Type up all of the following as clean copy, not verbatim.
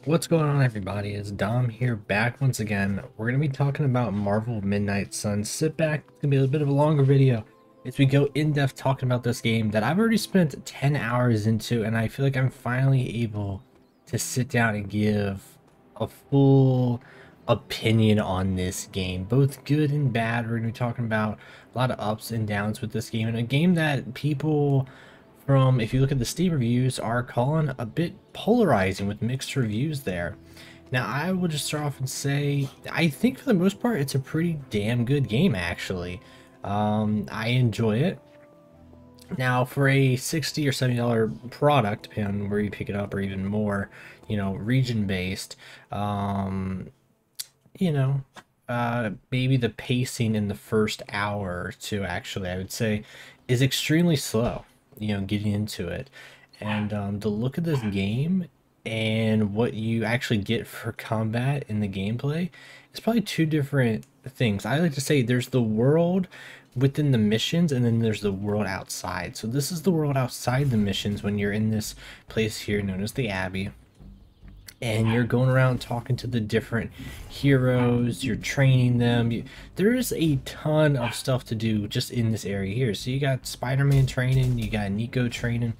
What's going on, everybody? It's Dom here, back once again. We're going to be talking about Marvel Midnight Suns. Sit back, it's going to be a bit of a longer video as we go in-depth talking about this game that I've already spent 10 hours into, and I feel like I'm finally able to sit down and give a full opinion on this game, both good and bad. We're going to be talking about a lot of ups and downs with this game, and a game that people from, if you look at the Steam reviews, are calling a bit polarizing with mixed reviews there. Now, I will just start off and say, I think for the most part, it's a pretty damn good game, actually. I enjoy it. Now, for a $60 or $70 product, depending on where you pick it up, or even more, you know, region-based, you know, maybe the pacing in the first hour or two, actually, I would say, is extremely slow, you know, getting into it. And the look of this game and what you actually get for combat in the gameplay is probably two different things. I like to say there's the world within the missions, and then there's the world outside. So this is the world outside the missions when you're in this place here known as the Abbey, and you're going around talking to the different heroes, you're training them. There's a ton of stuff to do just in this area here. So you got Spider-Man training, you got Nico training,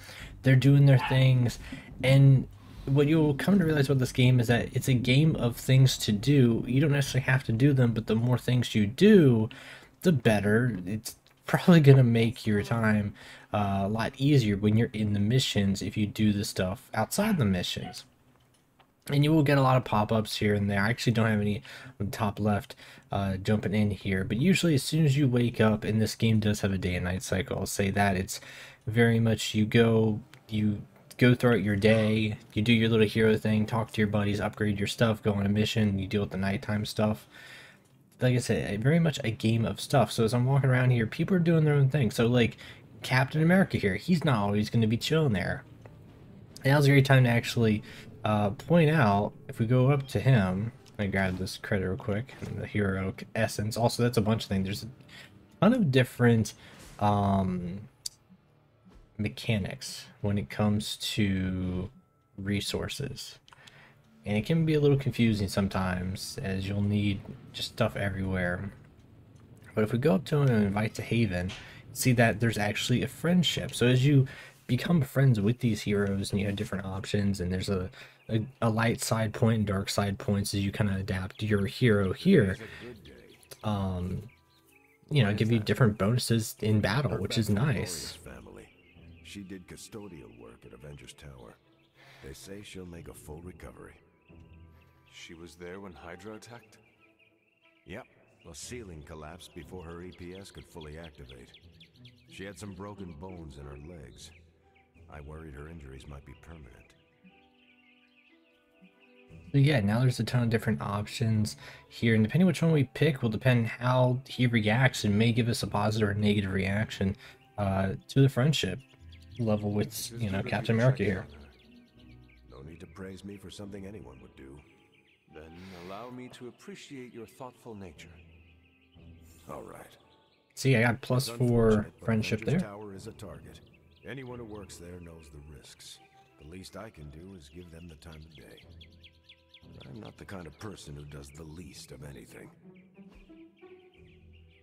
they're doing their things. And what you'll come to realize about this game is that it's a game of things to do. You don't necessarily have to do them, but the more things you do, the better. It's probably going to make your time a lot easier when you're in the missions if you do the stuff outside the missions. And you will get a lot of pop-ups here and there. I actually don't have any on the top left jumping in here, but usually as soon as you wake up, and this game does have a day and night cycle, I'll say that it's very much you go throughout your day, you do your little hero thing, talk to your buddies, upgrade your stuff, go on a mission, you deal with the nighttime stuff. Like I said, very much a game of stuff. So as I'm walking around here, people are doing their own thing. So like Captain America here, he's not always going to be chilling there. And now's a great time to actually point out, if we go up to him, I grab this credit real quick, and the hero essence. Also, that's a bunch of things. There's a ton of different mechanics when it comes to resources. And it can be a little confusing sometimes, as you'll need just stuff everywhere. But if we go up to him and invite to Haven, see that there's actually a friendship. So as you become friends with these heroes, and you have different options, and there's a light side point and dark side points as you kind of adapt your hero here, you know, give you different bonuses in battle, which is nice. She did custodial work at Avengers Tower. They say she'll make a full recovery. She was there when Hydra attacked? Yep. The ceiling collapsed before her EPS could fully activate. She had some broken bones in her legs. I worried her injuries might be permanent. So yeah, now there's a ton of different options here, and depending which one we pick will depend how he reacts, and may give us a positive or negative reaction to the friendship level with, you know, Captain America here. No need to praise me for something anyone would do. Then allow me to appreciate your thoughtful nature. All right. See, I got +4 friendship there. Tower is a target. Anyone who works there knows the risks. The least I can do is give them the time of day. I'm not the kind of person who does the least of anything.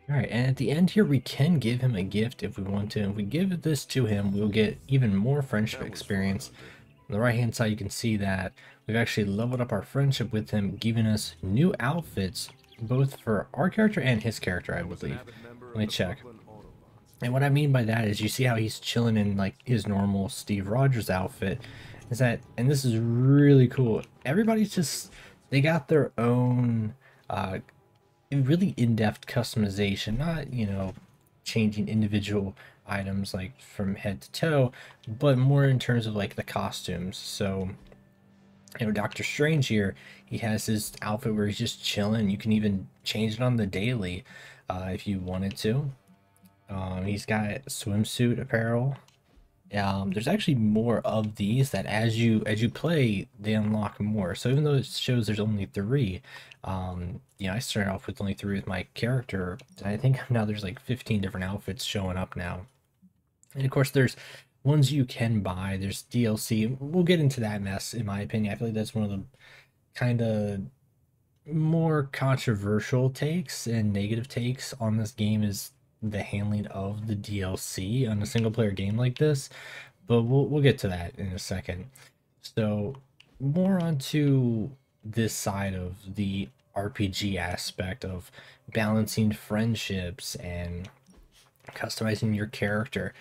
Alright, and at the end here, we can give him a gift if we want to. If we give this to him, we'll get even more friendship experience. On the right hand side, you can see that we've actually leveled up our friendship with him, giving us new outfits, both for our character and his character, I believe. Let me check. And what I mean by that is, you see how he's chilling in like his normal Steve Rogers outfit, is that, and this is really cool, everybody's just, they got their own really in-depth customization, not, you know, changing individual items like from head to toe, but more in terms of like the costumes. So, you know, Doctor Strange here, he has his outfit where he's just chilling. You can even change it on the daily if you wanted to. He's got swimsuit apparel. There's actually more of these that as you play, they unlock more. So even though it shows there's only 3, you know, I started off with only 3 with my character. I think now there's like 15 different outfits showing up now. And of course there's ones you can buy. There's DLC. We'll get into that mess, in my opinion. I feel like that's one of the kind of more controversial takes and negative takes on this game is the handling of the DLC on a single player game like this. But we'll get to that in a second. So more onto this side of the RPG aspect of balancing friendships and customizing your character.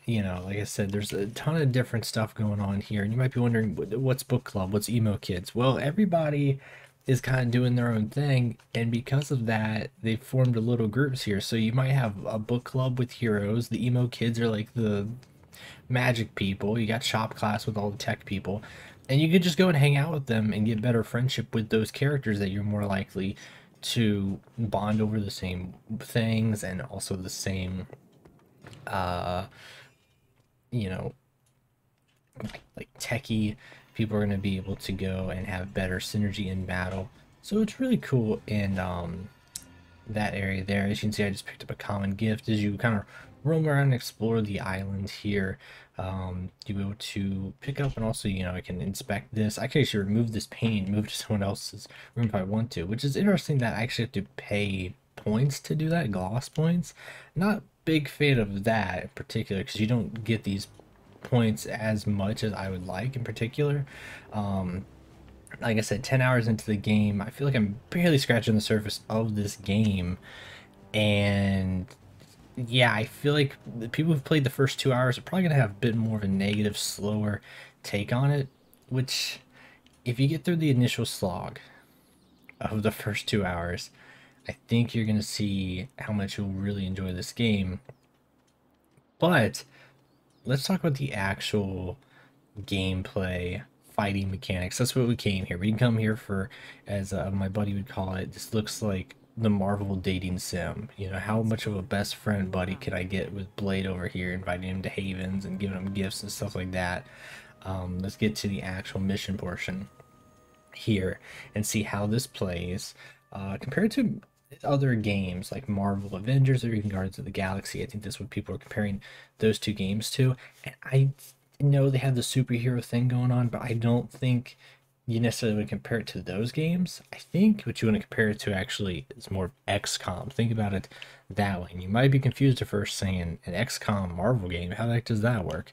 You know, like I said, there's a ton of different stuff going on here, and you might be wondering what's book club, what's emo kids. Well, everybody is kind of doing their own thing, and because of that, they've formed little groups here. So you might have a book club with heroes. The emo kids are like the magic people. You got shop class with all the tech people, and you could just go and hang out with them and get better friendship with those characters that you're more likely to bond over the same things and also the same you know, like techie people are going to be able to go and have better synergy in battle. So it's really cool in that area there. As you can see, I just picked up a common gift. As you kind of roam around and explore the island here, you'll be able to pick up, and also, you know, I can inspect this. I can actually remove this painting, move to someone else's room if I want to, which is interesting that I actually have to pay points to do that, gloss points. Not big fan of that in particular, because you don't get these points as much as I would like in particular. Like I said, 10 hours into the game, I feel like I'm barely scratching the surface of this game. And yeah, I feel like the people who've played the first 2 hours are probably going to have a bit more of a negative, slower take on it. Which, if you get through the initial slog of the first 2 hours, I think you're going to see how much you'll really enjoy this game. But let's talk about the actual gameplay, fighting mechanics. That's what we came here. We didn't come here for, as my buddy would call it, this looks like the Marvel dating sim. You know, how much of a best friend buddy could I get with Blade over here, inviting him to havens and giving him gifts and stuff like that. Let's get to the actual mission portion here and see how this plays compared to other games like Marvel Avengers or even Guardians of the Galaxy. I think that's what people are comparing those two games to. And I know they have the superhero thing going on, but I don't think you necessarily would compare it to those games. I think what you want to compare it to actually is more XCOM. Think about it that way. And you might be confused at first saying an XCOM Marvel game. How the heck does that work?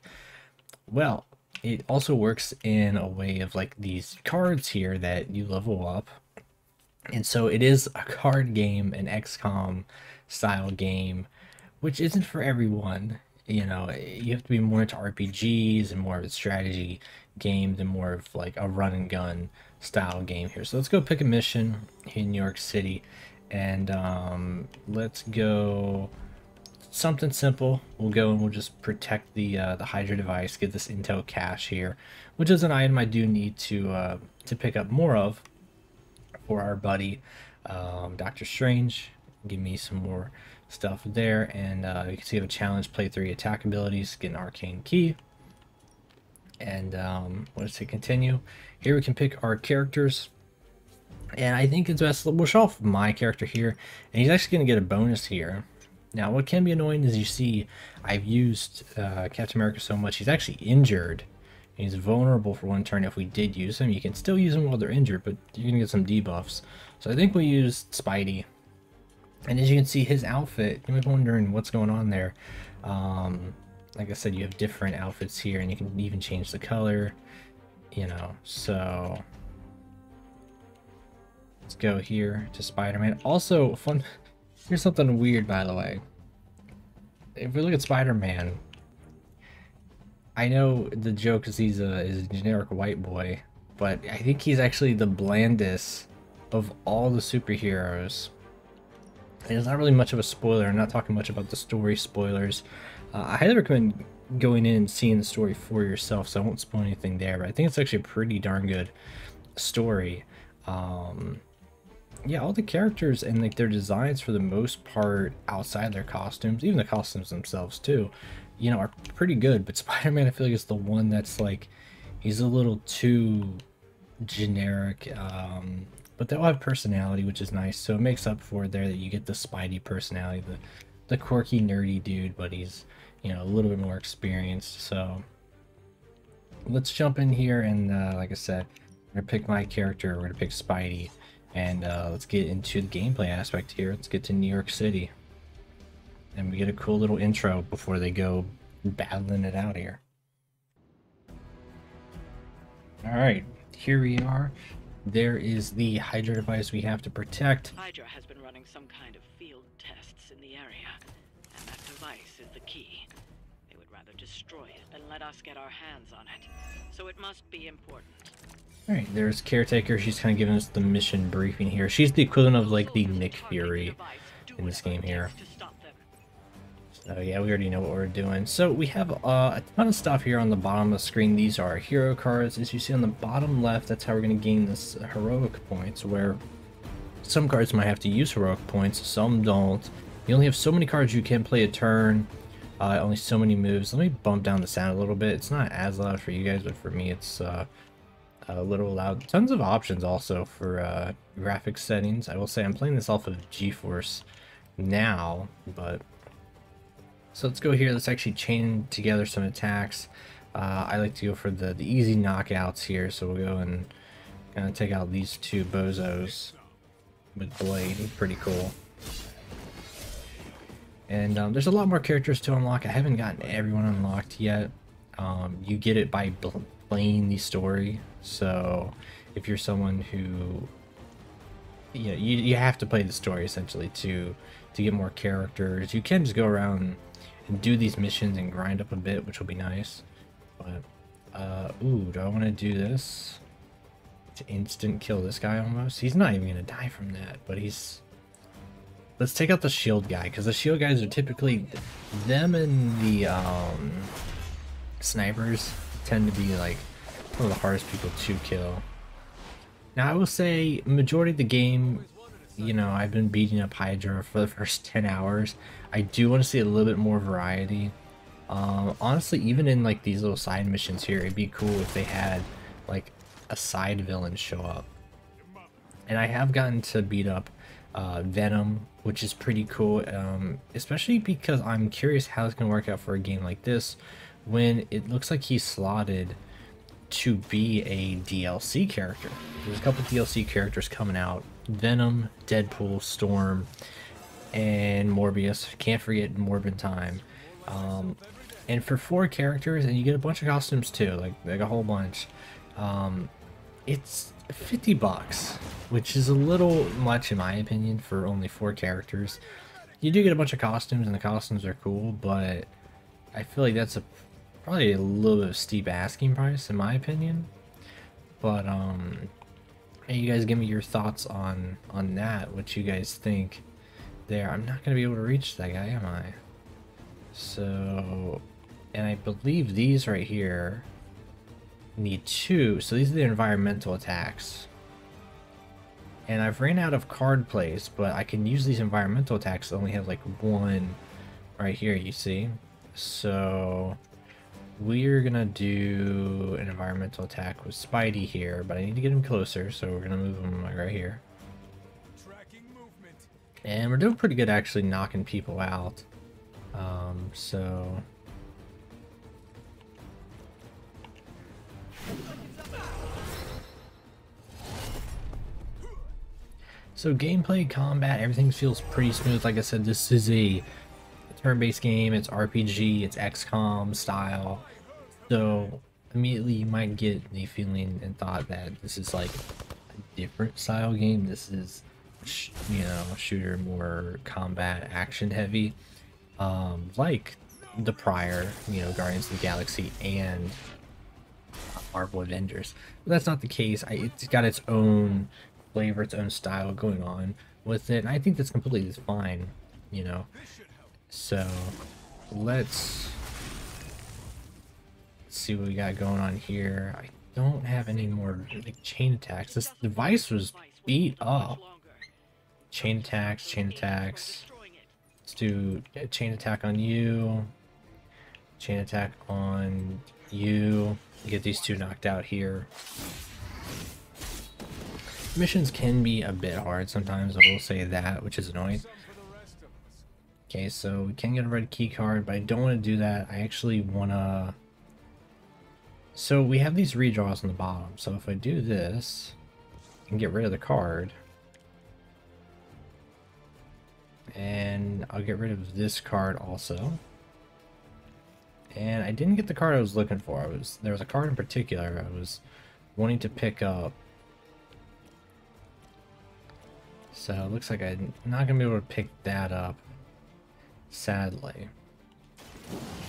Well, it also works in a way of like these cards here that you level up. And so it is a card game, an XCOM style game, which isn't for everyone. You know, you have to be more into RPGs and more of a strategy game than more of like a run and gun style game here. So let's go pick a mission here in New York City, and let's go something simple. We'll go and we'll just protect the Hydra device, get this intel cache here, which is an item I do need to pick up more of for our buddy Doctor Strange. Give me some more stuff there, and you can see I have a challenge, play 3 attack abilities, get an arcane key, and let's hit continue. Here we can pick our characters, and I think it's best we'll show off my character here, and he's actually going to get a bonus here. Now what can be annoying is you see I've used Captain America so much, he's actually injured. He's vulnerable for 1 turn. If we did use him, you can still use him while they're injured, but you're gonna get some debuffs. So I think we used Spidey. And as you can see, his outfit, you might be wondering what's going on there. Like I said, you have different outfits here, and you can even change the color, you know. So let's go here to Spider-Man. Also, fun, here's something weird, by the way. If we look at Spider-Man, I know the joke is he's a generic white boy, but I think he's actually the blandest of all the superheroes. And it's not really much of a spoiler. I'm not talking much about the story spoilers. I highly recommend going in and seeing the story for yourself, so I won't spoil anything there, but I think it's actually a pretty darn good story. Yeah, all the characters and like their designs for the most part outside their costumes, even the costumes themselves too, you know, are pretty good. But Spider-Man, I feel like, is the one that's like, he's a little too generic, but they'll have personality, which is nice. So it makes up for it there that you get the Spidey personality, the quirky, nerdy dude, but he's you know, a little bit more experienced. So let's jump in here and like I said, I'm gonna pick my character. We're gonna pick Spidey, and let's get into the gameplay aspect here. Let's get to New York City, and we get a cool little intro before they go battling it out here. All right, here we are. There is the Hydra device we have to protect. Hydra has been running some kind of field tests in the area, and that device is the key. They would rather destroy it than let us get our hands on it, so it must be important. Alright, there's Caretaker. She's kind of giving us the mission briefing here. She's the equivalent of like the Nick Fury in this game here. So yeah, we already know what we're doing. So we have a ton of stuff here on the bottom of the screen. These are hero cards. As you see on the bottom left, that's how we're going to gain this heroic points, where some cards might have to use heroic points, some don't. You only have so many cards you can play a turn, only so many moves. Let me bump down the sound a little bit. It's not as loud for you guys, but for me it's a little loud. Tons of options also for graphics settings. I will say I'm playing this off of GeForce now, but so let's go here. Let's actually chain together some attacks. I like to go for the easy knockouts here, so we'll go and kind of take out these two bozos with Blade. Pretty cool. And there's a lot more characters to unlock. I haven't gotten everyone unlocked yet. You get it by playing the story. So if you're someone who, you know, you have to play the story essentially to get more characters. You can just go around and do these missions and grind up a bit, which will be nice. But ooh, do I want to do this to instant kill this guy? Almost, he's not even gonna die from that, but he's, let's take out the shield guy, because the shield guys are typically, them and the snipers tend to be like one of the hardest people to kill. Now I will say majority of the game, you know, I've been beating up Hydra for the first 10 hours. I do want to see a little bit more variety. Honestly, even in like these little side missions here, it'd be cool if they had like a side villain show up. And I have gotten to beat up Venom, which is pretty cool, especially because I'm curious how it's going to work out for a game like this when it looks like he's slotted to be a DLC character. There's a couple DLC characters coming out: Venom, Deadpool, Storm, and Morbius. Can't forget Morbin Time. And for 4 characters, and you get a bunch of costumes too, like a whole bunch. It's $50, which is a little much in my opinion for only 4 characters. You do get a bunch of costumes, and the costumes are cool, but I feel like that's probably a little bit of steep asking price in my opinion. But hey, you guys give me your thoughts on that, what you guys think there. I'm not gonna be able to reach that guy, am I? So, and I believe these right here need 2, so these are the environmental attacks. And I've ran out of card plays, but I can use these environmental attacks that only have like 1 right here, you see. So we're gonna do an environmental attack with Spidey here, but I need to get him closer, so we're gonna move him like right here. And we're doing pretty good actually knocking people out. So gameplay, combat, everything feels pretty smooth. Like I said, this is a turn-based game. It's RPG, it's XCOM style. So immediately you might get the feeling and thought that this is like a different style game. This is, you know, shooter, more combat, action heavy, like the prior, you know, Guardians of the Galaxy and Marvel Avengers. But that's not the case. It's got its own flavor, its own style going on with it, and I think that's completely fine, you know. So let's see what we got going on here. I don't have any more like chain attacks. This device was beat up. Chain attacks, chain attacks. Let's do a chain attack on you, chain attack on you. Get these 2 knocked out here. Missions can be a bit hard sometimes, I will say that, which is annoying. Okay, so we can get a red key card, but I don't want to do that. I actually want to... So we have these redraws on the bottom. So if I do this and get rid of the card, and I'll get rid of this card also. And I didn't get the card I was looking for. There was a card in particular I was wanting to pick up. So it looks like I'm not gonna be able to pick that up, sadly.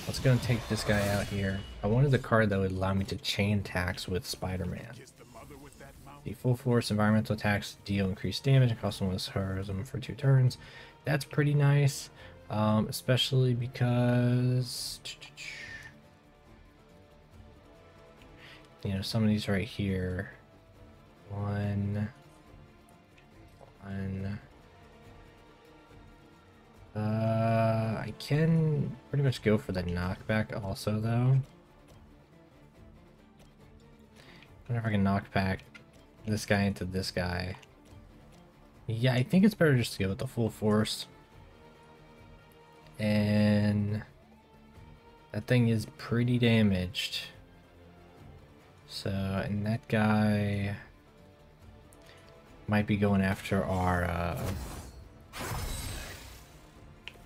Let's go and take this guy out here. I wanted the card that would allow me to chain attacks with Spider-Man. The full force environmental attacks deal increased damage and cost 1 heroism for 2 turns. That's pretty nice, especially because, you know, some of these right here. One. I can pretty much go for the knockback also, though. I wonder if I can knock back this guy into this guy. Yeah, I think it's better just to go with the full force. And that thing is pretty damaged. So, and that guy might be going after our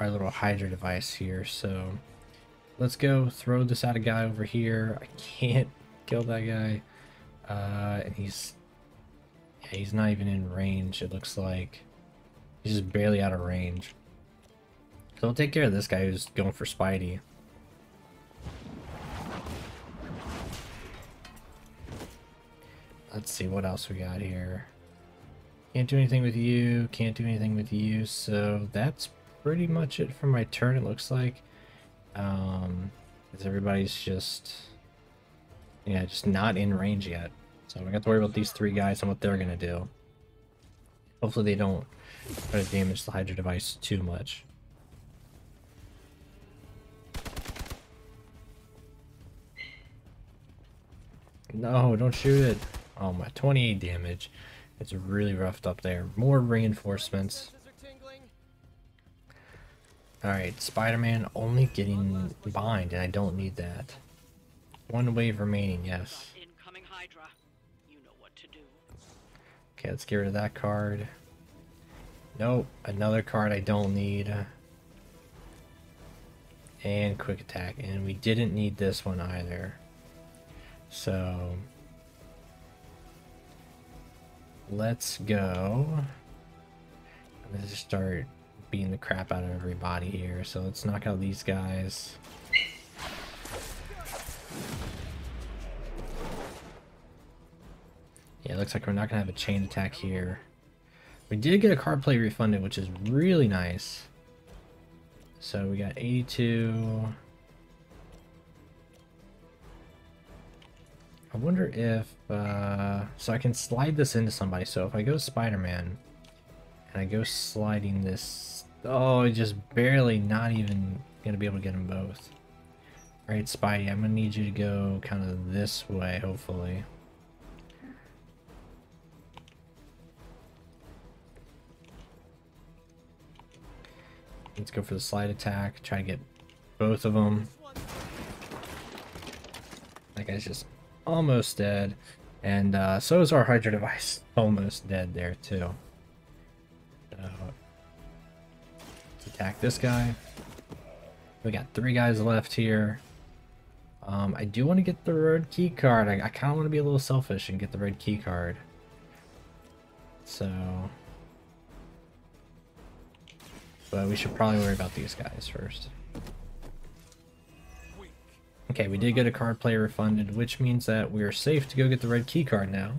little Hydra device here. So let's go throw this at a guy over here. I can't kill that guy. And he's not even in range, it looks like. He's just barely out of range. So I'll take care of this guy who's going for Spidey. Let's see what else we got here. Can't do anything with you, can't do anything with you, so that's pretty much it for my turn, it looks like. Because everybody's just, yeah, just not in range yet. So we got to worry about these 3 guys and what they're gonna do. Hopefully they don't try to damage the Hydra device too much. No, don't shoot it. Oh my, 28 damage. It's really roughed up there. More reinforcements. Alright, Spider-Man only getting bind, and I don't need that. 1 wave remaining, yes. Incoming Hydra. You know what to do. Okay, let's get rid of that card. Nope, another card I don't need. And quick attack, and we didn't need this one either. So let's go. Let's just start beating the crap out of everybody here. So let's knock out these guys. Yeah, it looks like we're not gonna have a chain attack here. We did get a card play refunded, which is really nice. So we got 82. I wonder if, so I can slide this into somebody. So if I go Spider-Man and I go sliding this, oh, just barely, not even gonna be able to get them both. All right, Spidey, I'm gonna need you to go kind of this way, hopefully. Let's go for the slide attack, try to get both of them. That guy's just almost dead, and so is our Hydra device almost dead there too. Let's attack this guy. We got 3 guys left here. I do want to get the red key card. I kind of want to be a little selfish and get the red key card. So, but we should probably worry about these guys first. Okay, we did get a card play refunded, which means that we are safe to go get the red key card now.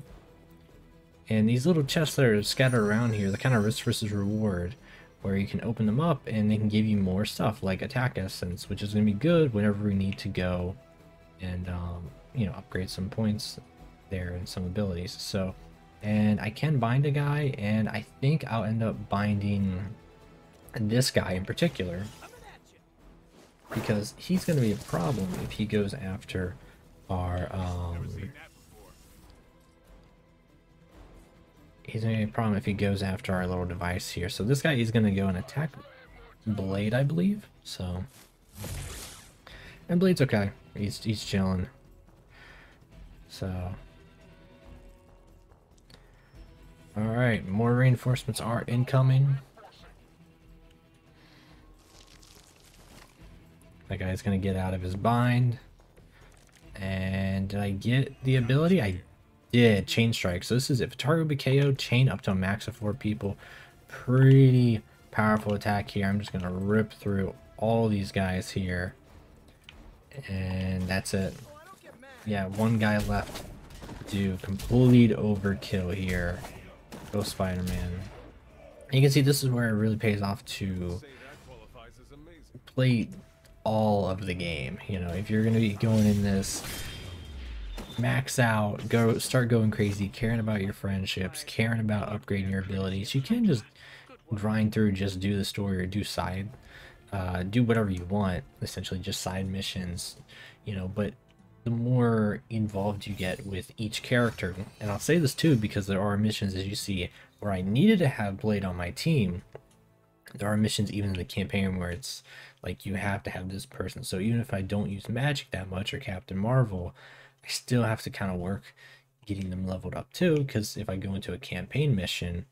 And these little chests that are scattered around here, the kind of risk versus reward, where you can open them up and they can give you more stuff like attack essence, which is going to be good whenever we need to go and you know, upgrade some points there and some abilities. So, and I can bind a guy, and I think I'll end up binding this guy in particular, because he's going to be a problem if he goes after our he's going to be a problem if he goes after our little device here. So this guy is going to go and attack Blade, I believe. So, and Blade's okay. He's chilling. So, all right, more reinforcements are incoming. That guy's gonna get out of his bind. And did I get the ability? I did. Chain strike. So this is if a target will be KO'd, chain up to a max of 4 people. Pretty powerful attack here. I'm just gonna rip through all these guys here. And that's it. Yeah, one guy left to do complete overkill here. Go Spider-Man. You can see this is where it really pays off to play all of the game. You know, if you're gonna be going in this, max out, start going crazy, caring about your friendships, caring about upgrading your abilities. You can't just grind through, just do the story or do side, do whatever you want, essentially just side missions, you know. But the more involved you get with each character, and I'll say this too because there are missions, as you see, where I needed to have Blade on my team. There are missions even in the campaign where it's like you have to have this person. So even if I don't use magic that much or Captain Marvel, I still have to kind of work getting them leveled up too, because if I go into a campaign mission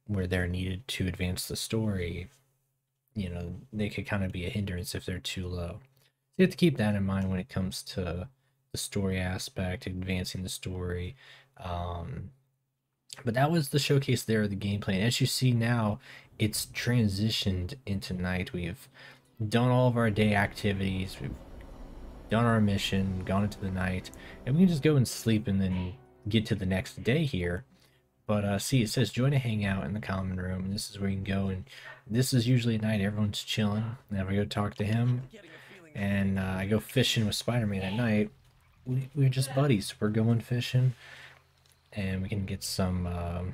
where they're needed to advance the story, you know, they could kind of be a hindrance if they're too low. So you have to keep that in mind when it comes to the story aspect, advancing the story. But that was the showcase there of the gameplay. And as you see now, it's transitioned into night. We've done all of our day activities. We've done our mission, gone into the night, and we can just go and sleep and then get to the next day here. But see, it says join a hangout in the common room, and this is where you can go, and this is usually at night. Everyone's chilling. Now I go talk to him, and I go fishing with Spider-Man at night. We're just buddies. We're going fishing, and we can get some,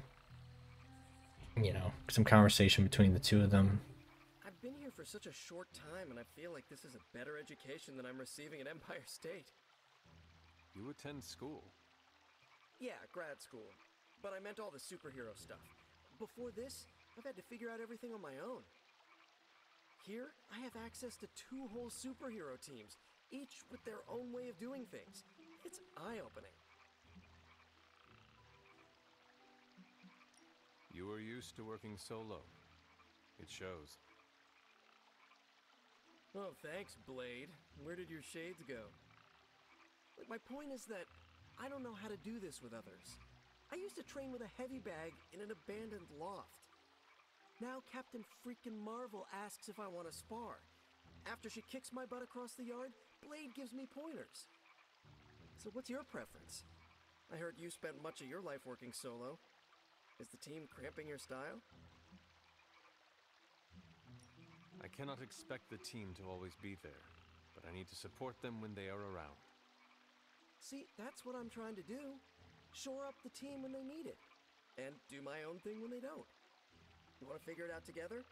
you know, some conversation between the two of them. I've been here for such a short time, and I feel like this is a better education than I'm receiving at Empire State. You attend school? Yeah, grad school. But I meant all the superhero stuff. Before this, I've had to figure out everything on my own. Here, I have access to 2 whole superhero teams, each with their own way of doing things. It's eye-opening. You are used to working solo. It shows. Oh, thanks, Blade. Where did your shades go? Like, my point is that I don't know how to do this with others. I used to train with a heavy bag in an abandoned loft. Now Captain freaking Marvel asks if I want to spar. After she kicks my butt across the yard, Blade gives me pointers. So what's your preference? I heard you spent much of your life working solo. Is the team cramping your style? I cannot expect the team to always be there, but I need to support them when they are around. See, that's what I'm trying to do. Shore up the team when they need it, and do my own thing when they don't. You want to figure it out together?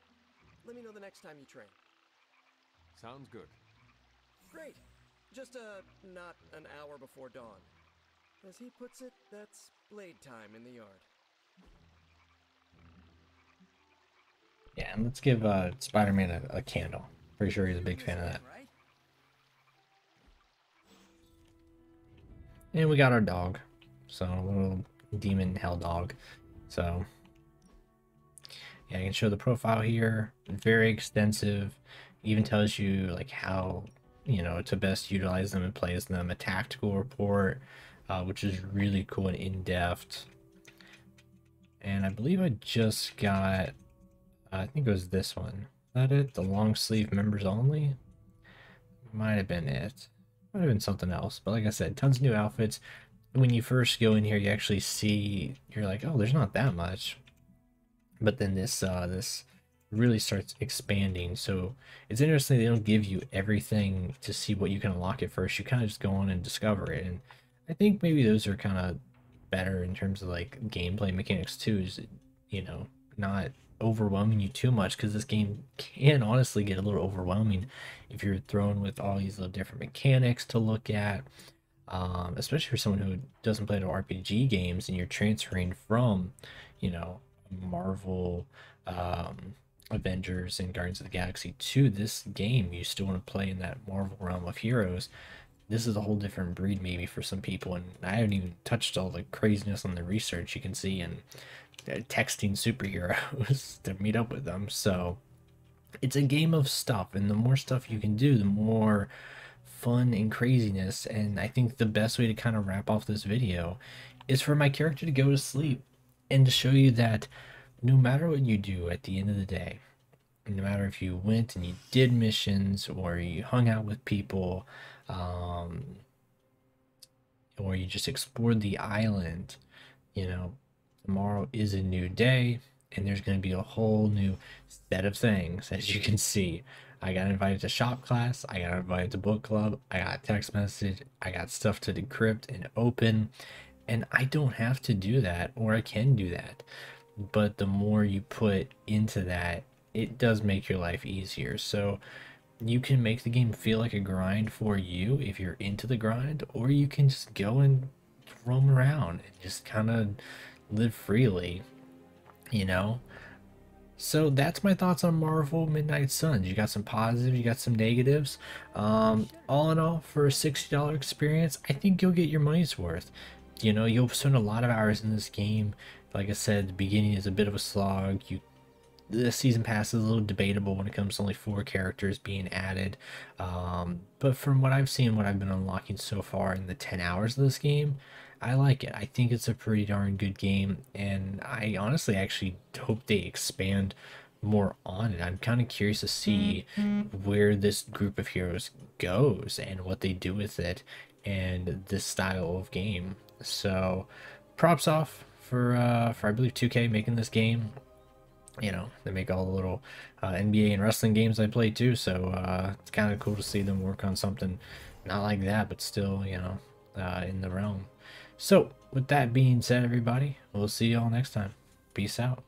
Let me know the next time you train. Sounds good. Great. Just not an hour before dawn. As he puts it, that's Blade time in the yard. Yeah, and let's give Spider-Man a candle. Pretty sure he's a big fan of that. And we got our dog. So, a little demon hell dog. So, yeah, I can show the profile here. Very extensive. Even tells you like how, you know, to best utilize them and play as them. A tactical report, which is really cool and in-depth. And I believe I just got, I think it was this one. Is that it? The long sleeve members only? Might have been it. Might have been something else. But like I said, tons of new outfits. When you first go in here, you actually see, you're like, oh, there's not that much. But then this this really starts expanding. So it's interesting they don't give you everything to see what you can unlock at first. You kind of just go on and discover it. And I think maybe those are kind of better in terms of like gameplay mechanics too, is, you know, not overwhelming you too much, because this game can honestly get a little overwhelming if you're thrown with all these little different mechanics to look at. Especially for someone who doesn't play no RPG games, and you're transferring from, you know, Marvel Avengers and Guardians of the Galaxy to this game, you still want to play in that Marvel realm of heroes. This is a whole different breed maybe for some people, and I haven't even touched all the craziness on the research you can see and texting superheroes to meet up with them. So it's a game of stuff, and the more stuff you can do, the more fun and craziness. And I think the best way to kind of wrap off this video is for my character to go to sleep and to show you that no matter what you do at the end of the day, no matter if you went and you did missions or you hung out with people, or you just explored the island, you know, tomorrow is a new day and there's going to be a whole new set of things. As you can see, I got invited to shop class, I got invited to book club, I got a text message, I got stuff to decrypt and open, and I don't have to do that, or I can do that. But the more you put into that, it does make your life easier. So you can make the game feel like a grind for you if you're into the grind, or you can just go and roam around and just kind of live freely, you know. So that's my thoughts on Marvel Midnight Suns. You got some positives, you got some negatives. All in all, for a $60 experience, I think you'll get your money's worth. You know, you'll spend a lot of hours in this game. Like I said, the beginning is a bit of a slog. The season pass is a little debatable when it comes to only 4 characters being added. But from what I've seen, what I've been unlocking so far in the 10 hours of this game, I like it. I think it's a pretty darn good game, and I honestly actually hope they expand more on it. I'm kind of curious to see where this group of heroes goes and what they do with it and this style of game. So props off for I believe 2K making this game. You know, they make all the little NBA and wrestling games I play too, so it's kind of cool to see them work on something not like that, but still, you know, in the realm. So with that being said, everybody, we'll see y'all next time. Peace out.